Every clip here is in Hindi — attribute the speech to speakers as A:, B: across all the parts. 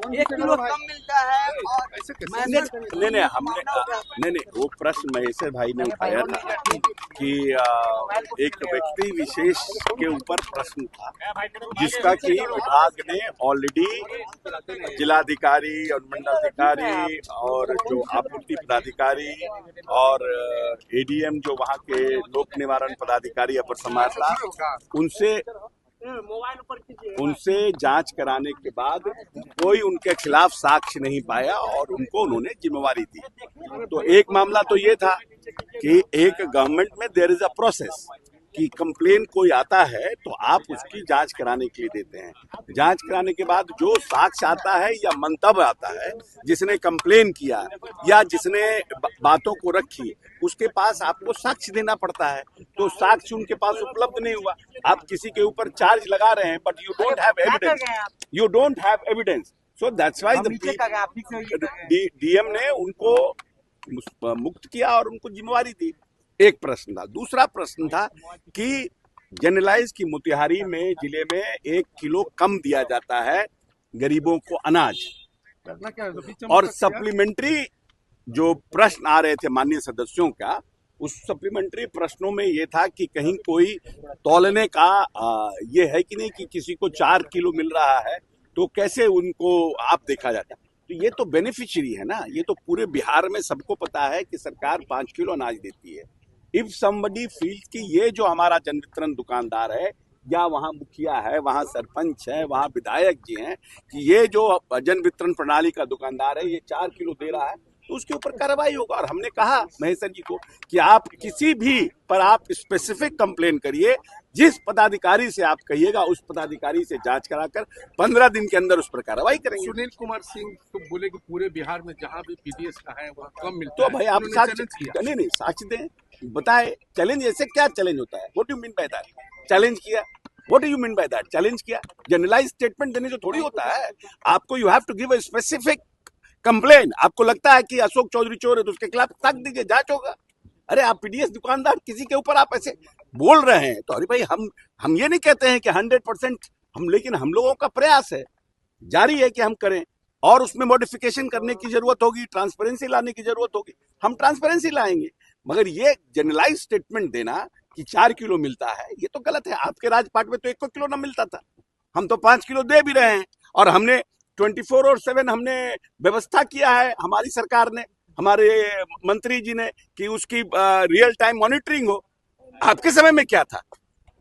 A: 1 किलो कम मिलता है और
B: नहीं हमने नहीं वो प्रश्न महेश्वर भाई ने उठाया था कि एक व्यक्ति विशेष के ऊपर प्रश्न था जिसका कि विभाग ने ऑलरेडी जिलाधिकारी और मंडलाधिकारी और जो आपूर्ति पदाधिकारी और एडीएम जो वहाँ के लोक निवारण पदाधिकारी अपर समाहर्ता उनसे जांच कराने के बाद कोई उनके खिलाफ साक्ष्य नहीं पाया और उनको उन्होंने जिम्मेवारी दी। तो एक मामला तो ये था कि एक गवर्नमेंट में देयर इज अ प्रोसेस कि कंप्लेन कोई आता है तो आप उसकी जांच कराने के लिए देते हैं। जांच कराने के बाद जो साक्ष्य आता है या मंतव्य आता है जिसने कंप्लेन किया या जिसने बातों को रखी उसके पास आपको साक्ष्य देना पड़ता है। तो साक्ष्य उनके पास उपलब्ध नहीं हुआ। आप किसी के ऊपर चार्ज लगा रहे हैं but you don't have evidence so that's why DM ने उनको मुक्त किया और उनको जिम्मेवारी दी। एक प्रश्न था। दूसरा प्रश्न था कि जनरलाइज की मोतिहारी में जिले में 1 किलो कम दिया जाता है गरीबों को अनाज और सप्लीमेंट्री जो प्रश्न आ रहे थे माननीय सदस्यों का उस सप्लीमेंट्री प्रश्नों में ये था कि कहीं कोई तौलने का ये है कि नहीं कि किसी को 4 किलो मिल रहा है तो कैसे उनको आप देखा जाता। तो ये तो बेनिफिशियरी है ना। ये तो पूरे बिहार में सबको पता है कि सरकार 5 किलो अनाज देती है। इफ समबडी फील्स कि ये जो हमारा जन वितरण दुकानदार है या वहाँ मुखिया है वहाँ सरपंच है वहाँ विधायक जी हैं कि ये जो जन वितरण प्रणाली का दुकानदार है ये 4 किलो दे रहा है तो उसके ऊपर कार्रवाई होगा। और हमने कहा महेश्वर जी को कि आप किसी भी पर आप स्पेसिफिक कंप्लेन करिए, जिस पदाधिकारी से आप कहिएगा उस पदाधिकारी से जांच कराकर 15 दिन के अंदर उस पर कार्रवाई करेंगे।
C: सुनील कुमार सिंह तो बोले कि पूरे बिहार में जहां भी पीडीएस का है वहाँ कम मिलता
B: तो भाई आप साक्ष्य नहीं साक्ष्य दें, बताए। चैलेंज ऐसे क्या चैलेंज होता है? What do you mean by that? Challenge किया। What do you mean by that? Challenge किया। जनरलाइज स्टेटमेंट देने से थोड़ी होता है। आपको you have to give a specific complain. आपको लगता है कि अशोक चौधरी चोर है तो उसके खिलाफ ताक दीजिए, जांच होगा। अरे आप पीडीएस दुकानदार किसी के ऊपर आप ऐसे बोल रहे हैं तो अरे भाई हम ये नहीं कहते हैं कि 100% हम, लेकिन हम लोगों का प्रयास है जारी है कि हम करें और उसमें मॉडिफिकेशन करने की जरूरत होगी, ट्रांसपेरेंसी लाने की जरूरत होगी, हम ट्रांसपेरेंसी लाएंगे। मगर ये जनरलाइज स्टेटमेंट देना कि 4 किलो मिलता है ये तो गलत है। आपके राजपाट में तो 1 किलो ना मिलता था, हम तो 5 किलो दे भी रहे हैं और हमने 24/7 हमने व्यवस्था किया है हमारी सरकार ने, हमारे मंत्री जी ने कि उसकी रियल टाइम मॉनिटरिंग हो। आपके समय में क्या था?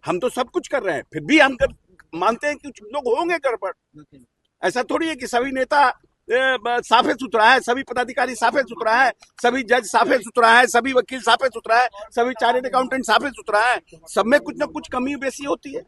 B: हम तो सब कुछ कर रहे हैं फिर भी हम मानते हैं कि कुछ लोग होंगे गड़बड़। ऐसा थोड़ी है कि सभी नेता साफे सुथरा है, सभी पदाधिकारी साफे सुथरा है, सभी जज साफे सुथरा है, सभी वकील साफे सुथरा है, सभी चार्टर्ड अकाउंटेंट साफे सुथरा है। सब में कुछ ना कुछ कमी बेसी होती है।